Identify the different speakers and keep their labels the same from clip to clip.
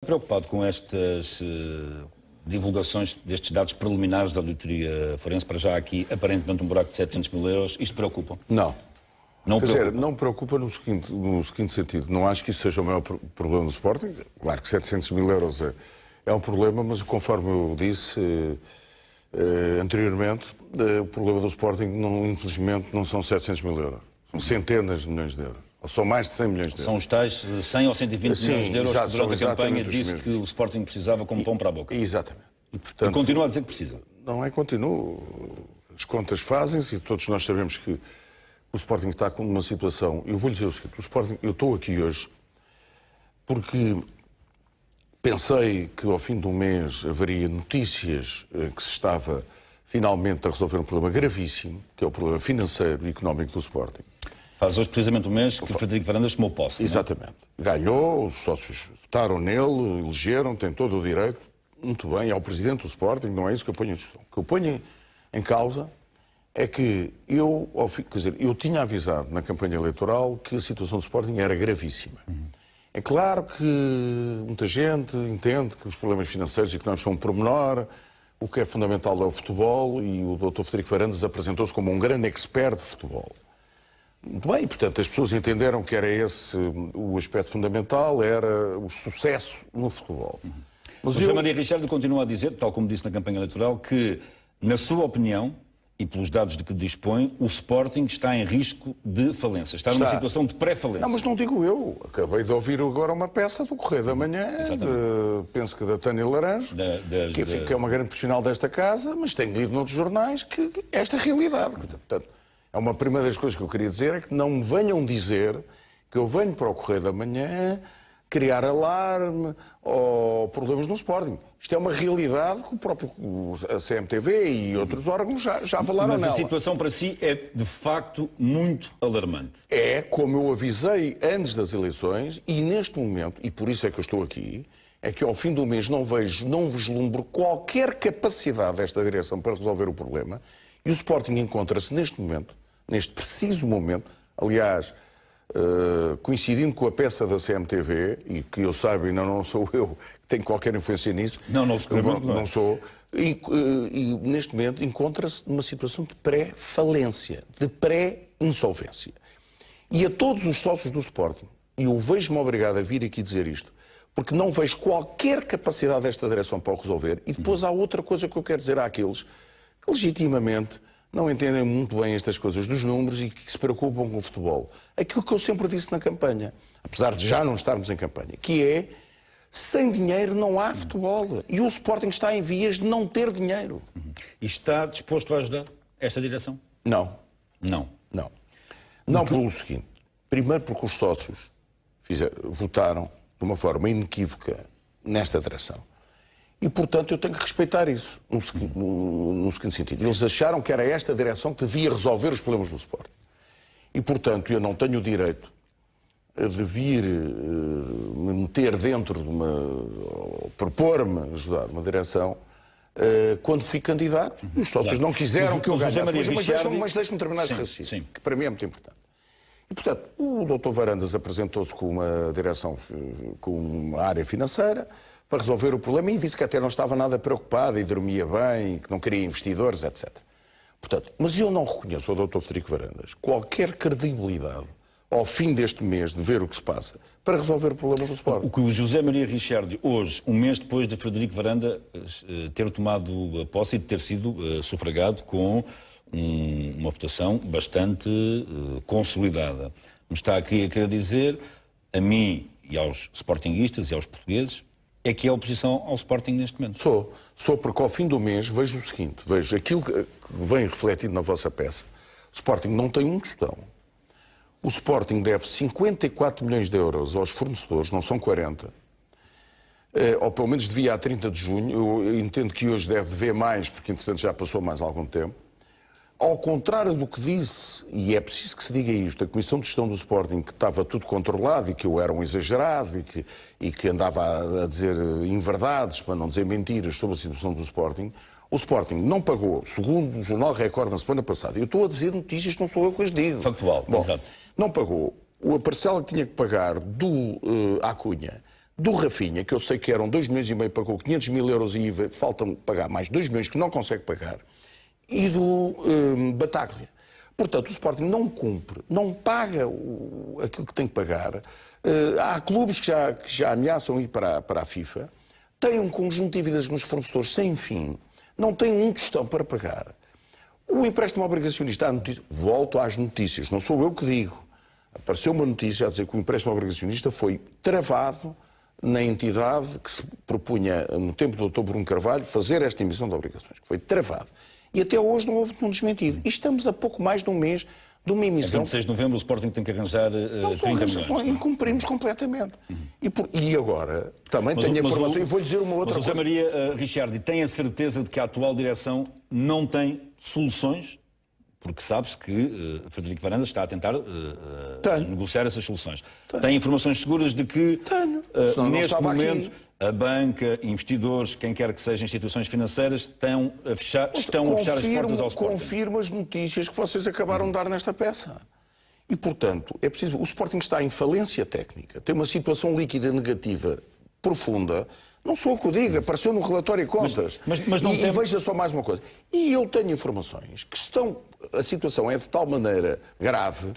Speaker 1: Preocupado com estas divulgações destes dados preliminares da auditoria forense, para já aqui aparentemente um buraco de 700 mil euros, isto preocupa?
Speaker 2: Não.
Speaker 1: Não
Speaker 2: Quer
Speaker 1: preocupa?
Speaker 2: dizer, não me preocupa no seguinte sentido. Não acho que isso seja o maior problema do Sporting. Claro que 700 mil euros é um problema, mas conforme eu disse anteriormente, o problema do Sporting, infelizmente, não são 700 mil euros. São centenas de milhões de euros. Ou são mais de 100 milhões de euros.
Speaker 1: São os tais 100 ou 120 milhões de euros
Speaker 2: exato,
Speaker 1: que durante a campanha
Speaker 2: os
Speaker 1: disse
Speaker 2: mesmos.
Speaker 1: que o Sporting precisava como pão para a boca.
Speaker 2: Exatamente.
Speaker 1: E
Speaker 2: Portanto,
Speaker 1: continua a dizer que precisa.
Speaker 2: não é continuo. As contas fazem-se e todos nós sabemos que o Sporting está com uma situação. Eu vou-lhe dizer o seguinte: o Sporting, eu estou aqui hoje porque pensei que ao fim do mês haveria notícias que se estava finalmente a resolver um problema gravíssimo, que é o problema financeiro e económico do Sporting.
Speaker 1: Faz hoje precisamente um mês que Frederico Varandas tomou posse.
Speaker 2: Exatamente. Ganhou, os sócios votaram nele, elegeram, tem todo o direito. Muito bem, é o presidente do Sporting, não é isso que eu ponho em discussão. O que eu ponho em causa é que eu tinha avisado na campanha eleitoral que a situação do Sporting era gravíssima. É claro que muita gente entende que os problemas financeiros e económicos são um pormenor, o que é fundamental é o futebol, e o Dr. Frederico Varandas apresentou-se como um grande expert de futebol. Muito bem, portanto, as pessoas entenderam que era esse o aspecto fundamental, era o sucesso no futebol. Mas
Speaker 1: O José Maria Richardo continua a dizer, tal como disse na campanha eleitoral, que, na sua opinião, e pelos dados de que dispõe, o Sporting está em risco de falência. Está numa situação de pré-falência.
Speaker 2: Não, mas não digo eu. Acabei de ouvir agora uma peça do Correio da Manhã, penso que da Tânia Laranjo, que é uma grande profissional desta casa, mas tenho lido noutros jornais que esta é a realidade. Portanto, é uma primeira das coisas que eu queria dizer, é que não me venham dizer que eu venho para o Correio da Manhã criar alarme ou problemas no Sporting. Isto é uma realidade que o próprio a CMTV e outros órgãos já falaram nela.
Speaker 1: Mas a situação para si é, de facto, muito alarmante.
Speaker 2: É, como eu avisei antes das eleições, e neste momento, e por isso é que eu estou aqui, é que ao fim do mês não vislumbro qualquer capacidade desta direção para resolver o problema, e o Sporting encontra-se neste momento, neste preciso momento, aliás, coincidindo com a peça da CMTV, e que eu saiba, ainda não sou eu que tenho qualquer influência nisso, não sou, e neste momento encontra-se numa situação de pré-falência, de pré-insolvência. E a todos os sócios do Sporting, e eu vejo-me obrigado a vir aqui dizer isto, porque não vejo qualquer capacidade desta direção para o resolver, e depois há outra coisa que eu quero dizer àqueles que legitimamente não entendem muito bem estas coisas dos números e que se preocupam com o futebol. Aquilo que eu sempre disse na campanha, apesar de já não estarmos em campanha, que é, sem dinheiro não há futebol. E o Sporting está em vias de não ter dinheiro.
Speaker 1: E está disposto a ajudar esta direção?
Speaker 2: Não.
Speaker 1: Não.
Speaker 2: Não. Não pelo seguinte. Primeiro porque os sócios votaram de uma forma inequívoca nesta direção. E, portanto, eu tenho que respeitar isso, no seguinte sentido. Eles acharam que era esta direção que devia resolver os problemas do Sporting. E, portanto, eu não tenho o direito de vir me meter dentro de propor-me ajudar uma direção quando fui candidato. Os sócios não quiseram que eu ganhasse. Mas deixe-me terminar esse raciocínio, que para mim é muito importante. E, portanto, o Dr. Varandas apresentou-se com uma direção, com uma área financeira, para resolver o problema, e disse que até não estava nada preocupado e dormia bem, que não queria investidores, etc. Portanto, mas eu não reconheço ao Dr. Frederico Varandas qualquer credibilidade ao fim deste mês de ver o que se passa para resolver o problema do Sporting.
Speaker 1: O que o José Maria Richardi, hoje, um mês depois de Frederico Varandas ter tomado a posse e de ter sido sufragado com uma votação bastante consolidada, me está aqui a querer dizer, a mim e aos sportinguistas e aos portugueses, é que é a oposição ao Sporting neste momento.
Speaker 2: Sou porque ao fim do mês vejo o seguinte, vejo aquilo que vem refletido na vossa peça. O Sporting não tem um tostão. O Sporting deve 54 milhões de euros aos fornecedores, não são 40. Ou pelo menos devia a 30 de junho. Eu entendo que hoje deve dever mais, porque entretanto já passou mais algum tempo. Ao contrário do que disse, e é preciso que se diga isto, a Comissão de Gestão do Sporting, que estava tudo controlado e que eu era um exagerado e que andava a dizer inverdades, para não dizer mentiras sobre a situação do Sporting, o Sporting não pagou, segundo o Jornal Record na semana passada. Eu estou a dizer notícias, não sou eu que as digo.
Speaker 1: Factual, exato.
Speaker 2: Não pagou a parcela que tinha que pagar do Acunha do Rafinha, que eu sei que eram 2 milhões e meio, pagou 500 mil euros e IVA, faltam pagar mais 2 milhões que não consegue pagar, e do Bataglia. Portanto, o Sporting não cumpre, não paga aquilo que tem que pagar. Há clubes que já ameaçam ir para a FIFA, têm um conjunto de dívidas nos fornecedores sem fim, não têm um tostão para pagar. O empréstimo obrigacionista, volto às notícias, não sou eu que digo. Apareceu uma notícia a dizer que o empréstimo obrigacionista foi travado na entidade que se propunha, no tempo do Dr. Bruno Carvalho, fazer esta emissão de obrigações, que foi travado. E até hoje não houve nenhum desmentido. E estamos a pouco mais de um mês de uma emissão...
Speaker 1: Em 26 de novembro o Sporting tem que arranjar 30 milhões.
Speaker 2: Incumprimos completamente. E agora, também tenho a informação, e vou-lhe dizer uma outra coisa.
Speaker 1: Mas José Maria Ricciardi tem a certeza de que a atual direção não tem soluções? Porque sabe-se que Frederico Varandas está a tentar negociar essas soluções. Tem informações seguras de que, neste momento, a banca, investidores, quem quer que seja, instituições financeiras, estão a fechar as portas ao Sporting?
Speaker 2: Confirmo as notícias que vocês acabaram de dar nesta peça. E, portanto, é preciso... O Sporting está em falência técnica, tem uma situação líquida negativa profunda. Não sou o que o diga, apareceu no relatório de contas.
Speaker 1: Mas não tem...
Speaker 2: E veja só mais uma coisa. E eu tenho informações que a situação é de tal maneira grave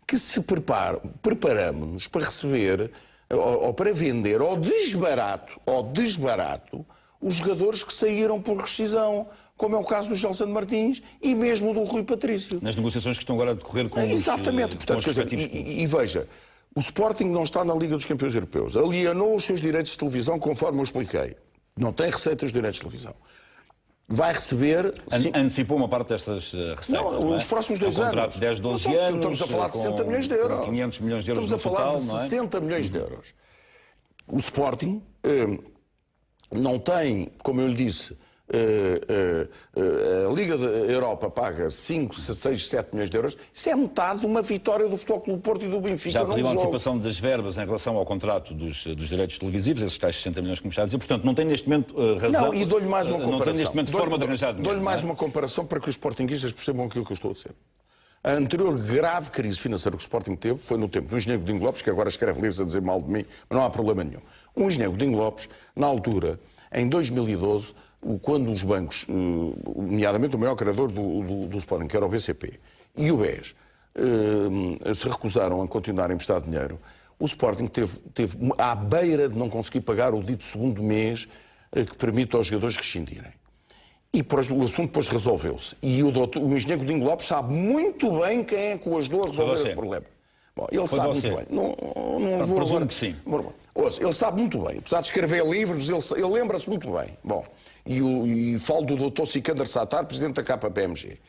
Speaker 2: que se preparamos-nos para receber ou para vender ao desbarato os jogadores que saíram por rescisão, como é o caso do Gelson Martins e mesmo do Rui Patrício.
Speaker 1: Nas negociações que estão agora a decorrer com
Speaker 2: Exatamente. Portanto,
Speaker 1: com os respectivos clubes.
Speaker 2: E veja, o Sporting não está na Liga dos Campeões Europeus. Alienou os seus direitos de televisão, conforme eu expliquei. Não tem receita dos direitos de televisão. Vai receber...
Speaker 1: Antecipou uma parte destas receitas, não é?
Speaker 2: Os próximos 2
Speaker 1: anos. Um
Speaker 2: anos.
Speaker 1: contrato de 10, 12 anos.
Speaker 2: Estamos a falar de 60 milhões de euros.
Speaker 1: 500 milhões de euros no total, não é?
Speaker 2: Estamos a falar de 60 milhões de euros. O Sporting não tem, como eu lhe disse, a Liga da Europa paga 5, 6, 7 milhões de euros. Isso é metade de uma vitória do Futebol Clube do Porto e do Benfica.
Speaker 1: Já pediu a antecipação das verbas em relação ao contrato dos direitos televisivos, esses tais 60 milhões que me está a dizer. Portanto, não tem neste momento razão...
Speaker 2: Não, e dou-lhe mais uma comparação.
Speaker 1: Não tem neste momento forma de arranjar dinheiro.
Speaker 2: Dou-lhe mais uma comparação para que os sportinguistas percebam aquilo que eu estou a dizer. A anterior grave crise financeira que o Sporting teve foi no tempo do engenheiro Godinho Lopes, que agora escreve livros a dizer mal de mim, mas não há problema nenhum. O engenheiro Godinho Lopes, na altura, em 2012, quando os bancos, nomeadamente o maior credor do Sporting, que era o BCP, e o BES, se recusaram a continuar a emprestar dinheiro, o Sporting teve à beira de não conseguir pagar o dito segundo mês que permite aos jogadores rescindirem. E o assunto depois resolveu-se. E o engenheiro Godinho Lopes sabe muito bem quem é que o ajudou a resolver esse problema. Bom, ele sabe muito bem. Não vou
Speaker 1: presumo
Speaker 2: agora...
Speaker 1: que sim.
Speaker 2: Ouça, ele sabe muito bem. Apesar de escrever livros, ele lembra-se muito bem. Bom, e falo do Dr. Sikander Sattar, presidente da KPMG.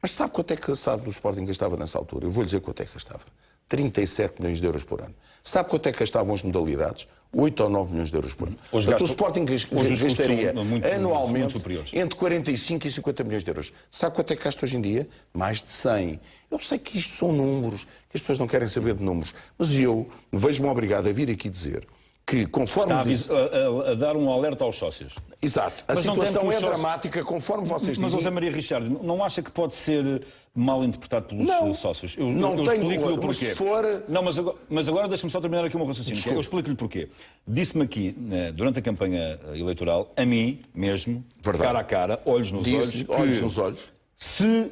Speaker 2: Mas sabe quanto é que a SAD do Sporting gastava nessa altura? Eu vou-lhe dizer quanto é que gastava. 37 milhões de euros por ano. Sabe quanto é que gastavam as modalidades? 8 ou 9 milhões de euros por ano. Portanto, o Sporting gastaria anualmente entre 45 e 50 milhões de euros. Sabe quanto é que gasta hoje em dia? Mais de 100. Eu sei que isto são números, que as pessoas não querem saber de números, mas eu vejo-me obrigado a vir aqui dizer que, conforme...
Speaker 1: Está a dar um alerta aos sócios.
Speaker 2: Exato. A situação é dramática, conforme vocês dizem.
Speaker 1: Mas, José Maria Ricciardi, não acha que pode ser mal interpretado pelos sócios? Eu explico-lhe o porquê. Não, mas agora deixa-me só terminar aqui um raciocínio. Eu explico-lhe porquê. Disse-me aqui, durante a campanha eleitoral, a mim mesmo, cara a cara, olhos nos olhos, se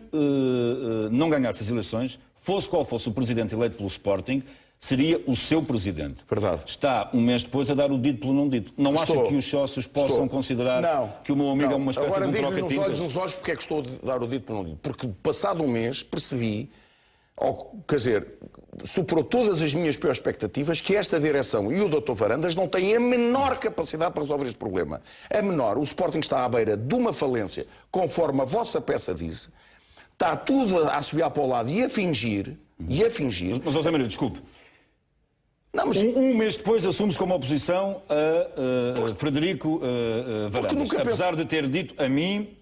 Speaker 1: não ganhasse as eleições, fosse qual fosse o presidente eleito pelo Sporting, seria o seu presidente.
Speaker 2: Verdade.
Speaker 1: Está um mês depois a dar o dito pelo não dito. Não acha que os sócios possam considerar que o meu amigo é uma espécie de um troca-tintas?
Speaker 2: Agora digo nos olhos porque é que estou a dar o dito pelo não dito. Porque passado um mês percebi, quer dizer, superou todas as minhas piores expectativas, que esta direção e o Dr. Varandas não têm a menor capacidade para resolver este problema. A menor. O Sporting está à beira de uma falência, conforme a vossa peça disse. Está tudo a assobiar para o lado e a fingir.
Speaker 1: Mas, José Maria, desculpe.
Speaker 2: Não, mas...
Speaker 1: Um mês depois assume-se como oposição a Frederico Varandas. Apesar de ter dito a mim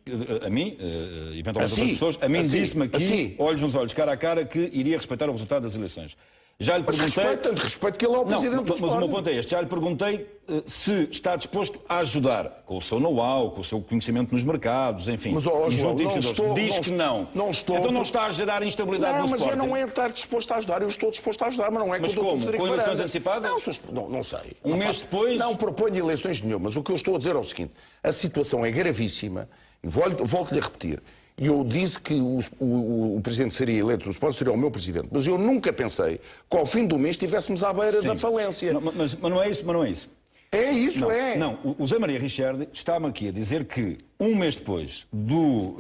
Speaker 1: eventualmente outras pessoas, disse-me aqui, olhos nos olhos, cara a cara, que iria respeitar o resultado das eleições. Já lhe
Speaker 2: Mas
Speaker 1: perguntei...
Speaker 2: tanto respeito que ele é o presidente do
Speaker 1: mas o meu
Speaker 2: Sporting.
Speaker 1: ponto é este. Já lhe perguntei se está disposto a ajudar com o seu know-how, com o seu conhecimento nos mercados, enfim.
Speaker 2: Mas, ó,
Speaker 1: e
Speaker 2: João,
Speaker 1: junto a
Speaker 2: não
Speaker 1: investidores.
Speaker 2: estou-
Speaker 1: Diz
Speaker 2: não
Speaker 1: que
Speaker 2: estou-
Speaker 1: não.
Speaker 2: não estou,
Speaker 1: Então não
Speaker 2: porque-
Speaker 1: está a gerar instabilidade
Speaker 2: Não,
Speaker 1: no
Speaker 2: mas
Speaker 1: Sporting.
Speaker 2: eu não é estar disposto a ajudar. Eu estou disposto a ajudar, mas não é
Speaker 1: Mas
Speaker 2: com o Dr.
Speaker 1: como?
Speaker 2: Frederico
Speaker 1: Com eleições
Speaker 2: Varandas.
Speaker 1: antecipadas?
Speaker 2: Não sei.
Speaker 1: Um
Speaker 2: Não
Speaker 1: mês
Speaker 2: faço-
Speaker 1: depois?
Speaker 2: Não proponho eleições nenhumas. O que eu estou a dizer é o seguinte. A situação é gravíssima. Volto-lhe a repetir. E eu disse que o presidente seria eleito do Sporting, seria o meu presidente. Mas eu nunca pensei que ao fim do mês estivéssemos à beira da falência.
Speaker 1: Não, mas não é isso, mas não é isso.
Speaker 2: É isso,
Speaker 1: Não,
Speaker 2: é.
Speaker 1: não, o Zé Maria Richard está-me aqui a dizer que um mês depois do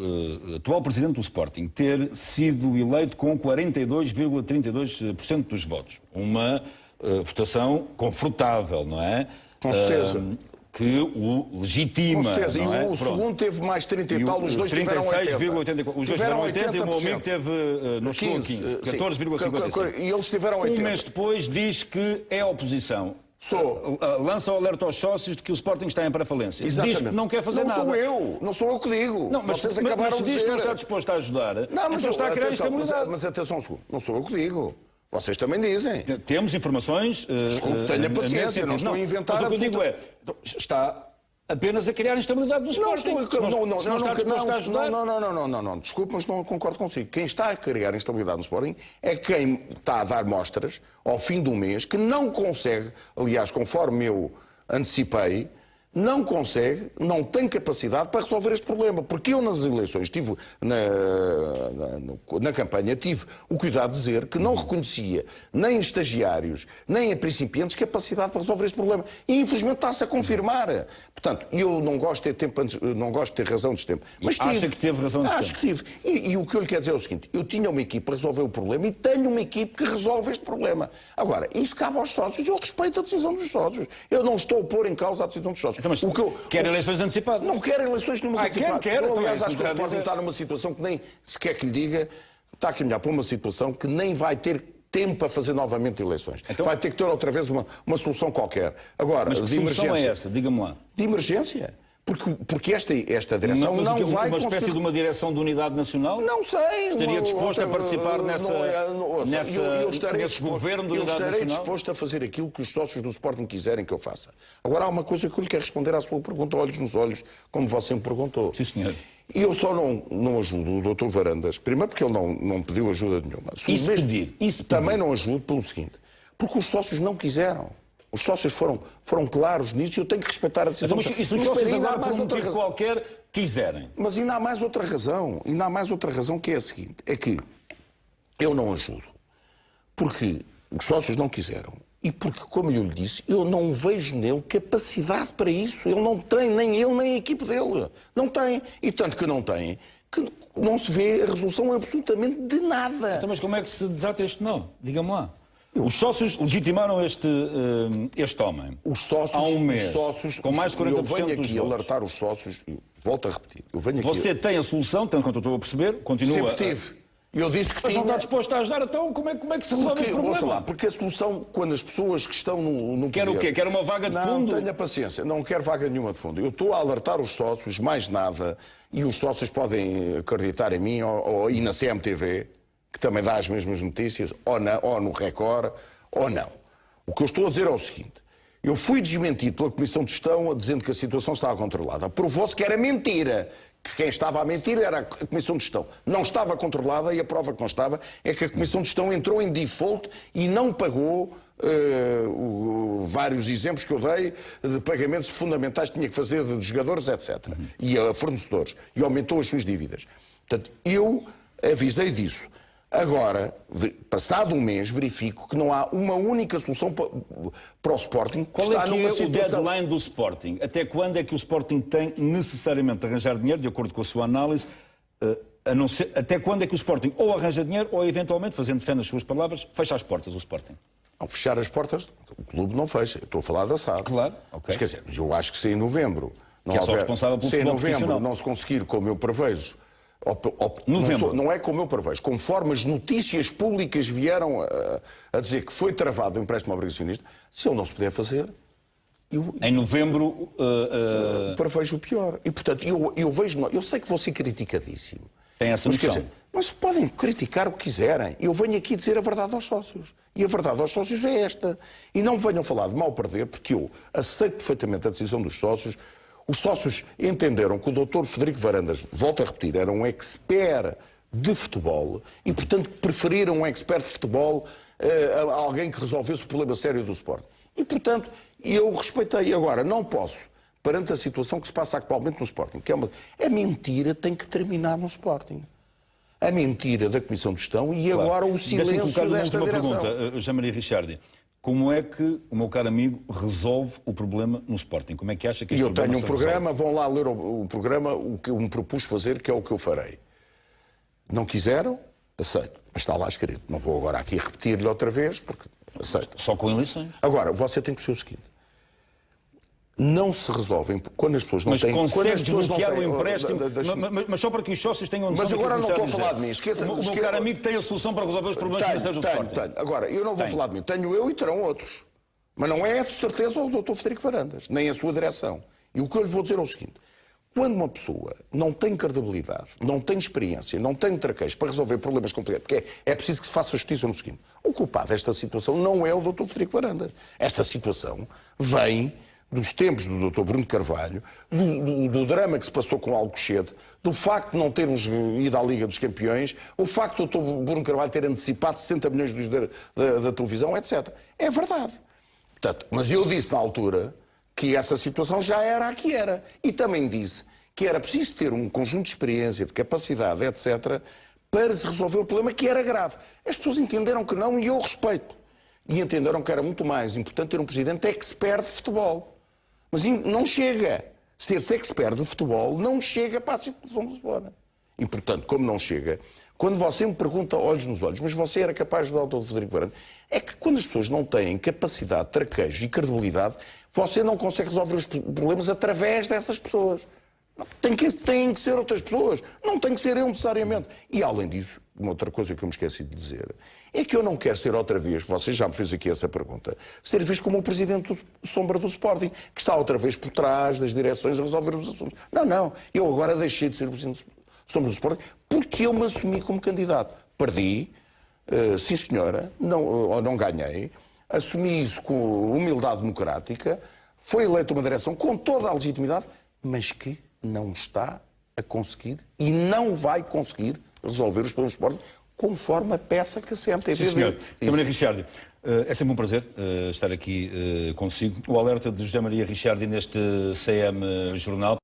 Speaker 1: atual presidente do Sporting ter sido eleito com 42,32% dos votos, uma votação confortável, não é?
Speaker 2: Com certeza.
Speaker 1: Que o legitima.
Speaker 2: Com certeza.
Speaker 1: Não é?
Speaker 2: E o segundo teve mais 30 e tal, os dois tiveram 80.
Speaker 1: 36,84. Os dois tiveram 80 e o meu amigo teve, não chegou a 15, 14,55.
Speaker 2: E eles tiveram
Speaker 1: Um
Speaker 2: 80.
Speaker 1: mês depois diz que é oposição.
Speaker 2: Sou.
Speaker 1: Lança o alerta aos sócios de que o Sporting está em pré-falência. Diz que não quer fazer nada.
Speaker 2: Não sou eu que digo.
Speaker 1: Não, mas,
Speaker 2: Vocês
Speaker 1: mas
Speaker 2: acabaram de
Speaker 1: diz
Speaker 2: dizer.
Speaker 1: que não está disposto a ajudar,
Speaker 2: Não, mas
Speaker 1: então está a criar
Speaker 2: atenção,
Speaker 1: instabilidade.
Speaker 2: mas atenção um segundo. Não sou eu que digo. Vocês também dizem.
Speaker 1: Temos informações...
Speaker 2: Desculpe, tenha paciência,
Speaker 1: nesse
Speaker 2: não estou a inventar
Speaker 1: Mas o que eu digo
Speaker 2: absoluta-
Speaker 1: é, então, está apenas a criar instabilidade no
Speaker 2: Não
Speaker 1: Sporting.
Speaker 2: estou,
Speaker 1: Se não está disposto a ajudar...
Speaker 2: não. Desculpe, mas não concordo consigo. Quem está a criar instabilidade no Sporting é quem está a dar mostras ao fim do mês que não consegue, aliás, conforme eu antecipei, não consegue, não tem capacidade para resolver este problema. Porque eu nas eleições tive, na campanha, tive o cuidado de dizer que não reconhecia nem em estagiários, nem em principiantes capacidade para resolver este problema. E infelizmente está-se a confirmar. Portanto, eu não gosto de ter tempo, não gosto de ter razão de tempo. Mas
Speaker 1: Acha
Speaker 2: tive.
Speaker 1: que teve razão de
Speaker 2: Acho
Speaker 1: tempo?
Speaker 2: que tive. E o que eu lhe quero dizer é o seguinte, eu tinha uma equipe para resolver o problema e tenho uma equipe que resolve este problema. Agora, isso cabe aos sócios, eu respeito a decisão dos sócios. Eu não estou a pôr em causa a decisão dos sócios.
Speaker 1: Então, mas quer eleições antecipadas?
Speaker 2: Não quero eleições nenhuma antecipadas.
Speaker 1: Quero.
Speaker 2: Eu, aliás,
Speaker 1: Então,
Speaker 2: acho que o
Speaker 1: isso
Speaker 2: Sporting está numa situação que nem sequer que lhe diga, está a caminhar para uma situação que nem vai ter tempo para fazer novamente eleições.
Speaker 1: Então,
Speaker 2: vai ter que ter outra vez uma solução qualquer. Agora,
Speaker 1: Mas que
Speaker 2: de
Speaker 1: solução
Speaker 2: emergência.
Speaker 1: é essa? Diga-me lá.
Speaker 2: De emergência. Porque esta direção
Speaker 1: Mas
Speaker 2: não
Speaker 1: o quê?
Speaker 2: vai
Speaker 1: Uma espécie
Speaker 2: conseguir...
Speaker 1: de uma direção de unidade nacional?
Speaker 2: Não sei.
Speaker 1: Estaria disposto a participar nesse
Speaker 2: disposto,
Speaker 1: governo de
Speaker 2: eu
Speaker 1: unidade
Speaker 2: estarei
Speaker 1: nacional?
Speaker 2: disposto a fazer aquilo que os sócios do Sporting quiserem que eu faça. Agora há uma coisa que eu lhe quero responder à sua pergunta, olhos nos olhos, como você me perguntou.
Speaker 1: Sim, senhor.
Speaker 2: E eu só não ajudo o Dr. Varandas, primeiro porque ele não pediu ajuda nenhuma.
Speaker 1: E se pedir?
Speaker 2: Também não ajudo pelo seguinte, porque os sócios não quiseram. Os sócios foram claros nisso e eu tenho que respeitar a decisão.
Speaker 1: Então, mas e se os
Speaker 2: Mas
Speaker 1: sócios
Speaker 2: espera, ainda há
Speaker 1: agora, por
Speaker 2: mais
Speaker 1: um
Speaker 2: outra
Speaker 1: motivo
Speaker 2: razão.
Speaker 1: qualquer, quiserem?
Speaker 2: Mas ainda há mais outra razão, que é a seguinte, é que eu não ajudo, porque os sócios não quiseram, e porque, como eu lhe disse, eu não vejo nele capacidade para isso, ele não tem, nem ele, nem a equipe dele, não tem, e tanto que não tem, que não se vê a resolução absolutamente de nada.
Speaker 1: Então, mas como é que se desata este não? Diga-me lá. Os sócios legitimaram este homem
Speaker 2: Os sócios,
Speaker 1: há um mês,
Speaker 2: os sócios,
Speaker 1: com mais de 40%
Speaker 2: eu venho
Speaker 1: dos
Speaker 2: aqui
Speaker 1: votos.
Speaker 2: alertar os sócios, volto a repetir, eu venho aqui...
Speaker 1: Você tem a solução, tanto quanto eu estou a perceber, continua...
Speaker 2: Sempre tive. Eu disse que
Speaker 1: Mas não
Speaker 2: tinha...
Speaker 1: está disposto a ajudar, então como é que se resolve este
Speaker 2: ouça lá,
Speaker 1: problema?
Speaker 2: porque a solução, quando as pessoas que estão no
Speaker 1: Quer
Speaker 2: poder...
Speaker 1: o quê? Quer uma vaga de fundo?
Speaker 2: Não, tenha paciência, não quero vaga nenhuma de fundo. Eu estou a alertar os sócios, mais nada, e os sócios podem acreditar em mim e na CMTV, que também dá as mesmas notícias, ou no Record, ou não. O que eu estou a dizer é o seguinte, eu fui desmentido pela Comissão de Gestão dizendo que a situação estava controlada. Provou-se que era mentira, que quem estava a mentir era a Comissão de Gestão. Não estava controlada e a prova que não estava é que a Comissão de Gestão entrou em default e não pagou vários exemplos que eu dei de pagamentos fundamentais que tinha que fazer de jogadores, etc. E a fornecedores. E aumentou as suas dívidas. Portanto, eu avisei disso. Agora, passado um mês, verifico que não há uma única solução para o Sporting.
Speaker 1: Qual é que é o deadline do Sporting? Até quando é que o Sporting tem necessariamente de arranjar dinheiro, de acordo com a sua análise, até quando é que o Sporting ou arranja dinheiro ou, eventualmente, fazendo fé nas suas palavras, fecha as portas o Sporting?
Speaker 2: Ao fechar as portas, o clube não fecha. Eu estou a falar da SAD.
Speaker 1: Claro, ok.
Speaker 2: Mas quer dizer, eu acho que se em novembro...
Speaker 1: Que é só responsável pelo
Speaker 2: se em
Speaker 1: futebol
Speaker 2: novembro
Speaker 1: profissional.
Speaker 2: não se conseguir, como eu prevejo...
Speaker 1: Novembro.
Speaker 2: Não é como eu prevejo. Conforme as notícias públicas vieram a dizer que foi travado o empréstimo obrigacionista, se ele não se puder fazer...
Speaker 1: Em novembro...
Speaker 2: prevejo o pior. E, portanto, eu vejo... Eu sei que vou ser criticadíssimo.
Speaker 1: Tem essa
Speaker 2: Mas, quer
Speaker 1: noção?
Speaker 2: dizer, Mas podem criticar o que quiserem. Eu venho aqui dizer a verdade aos sócios. E a verdade aos sócios é esta. E não me venham falar de mal perder, porque eu aceito perfeitamente a decisão dos sócios. Os sócios entenderam que o Dr. Frederico Varandas, volto a repetir, era um expert de futebol e, portanto, preferiram um expert de futebol a alguém que resolvesse o problema sério do Sporting. E, portanto, eu respeitei. Agora, não posso, perante a situação que se passa atualmente no Sporting, que a mentira tem que terminar no Sporting. A mentira da Comissão de Gestão e agora o silêncio desta direção.
Speaker 1: Pergunta, José Maria Ricciardi. Como é que o meu caro amigo resolve o problema no Sporting? Como é que acha que este
Speaker 2: problema se resolve? Eu tenho um programa,
Speaker 1: vão
Speaker 2: lá ler o programa, o que eu me propus fazer, que é o que eu farei. Não quiseram? Aceito. Mas está lá escrito. Não vou agora aqui repetir-lhe outra vez, porque aceito.
Speaker 1: Só com eleições.
Speaker 2: Agora, você tem que ser o seguinte. Não se resolvem quando as pessoas não têm...
Speaker 1: Mas consegue desbloquear o empréstimo, mas só para que os sócios tenham noção.
Speaker 2: Mas agora não estou a falar de mim.
Speaker 1: O meu caro amigo tem a solução para resolver os problemas financeiros do Sporting.
Speaker 2: Tenho. Agora, eu não vou falar de mim. Tenho eu e terão outros. Mas não é de certeza o Dr. Frederico Varandas, nem a sua direção. E o que eu lhe vou dizer é o seguinte. Quando uma pessoa não tem credibilidade, não tem experiência, não tem traquejo para resolver problemas complicados, porque é preciso que se faça justiça no seguinte. O culpado desta situação não é o Dr. Frederico Varandas. Esta situação vem dos tempos do Dr. Bruno Carvalho, do drama que se passou com Alcochete, do facto de não termos ido à Liga dos Campeões, o facto do Dr. Bruno Carvalho ter antecipado 60 milhões da televisão, etc. É verdade. Portanto, mas eu disse na altura que essa situação já era a que era. E também disse que era preciso ter um conjunto de experiência, de capacidade, etc., para se resolver o problema que era grave. As pessoas entenderam que não e eu respeito. E entenderam que era muito mais importante ter um presidente expert de futebol. Mas não chega. Ser-se expert de futebol não chega para a situação do Sporting. E, portanto, como não chega, quando você me pergunta olhos nos olhos, mas você era capaz de ajudar o Dr. Frederico Varandas, é que quando as pessoas não têm capacidade, traquejo e credibilidade, você não consegue resolver os problemas através dessas pessoas. Tem que ser outras pessoas. Não tem que ser eu necessariamente. E, além disso, uma outra coisa que eu me esqueci de dizer, é que eu não quero ser outra vez, você já me fez aqui essa pergunta, ser visto como o presidente sombra do Sporting, que está outra vez por trás das direções a resolver os assuntos. Não. Eu agora deixei de ser o presidente sombra do Sporting porque eu me assumi como candidato. Perdi, sim senhora, não ganhei, assumi isso com humildade democrática, foi eleito uma direção com toda a legitimidade, mas que não está a conseguir e não vai conseguir resolver os problemas do Sporting conforme a peça que a CMTV
Speaker 1: Sim, senhor. José Maria Ricciardi, é sempre um prazer estar aqui consigo. O alerta de José Maria Ricciardi neste CM Jornal.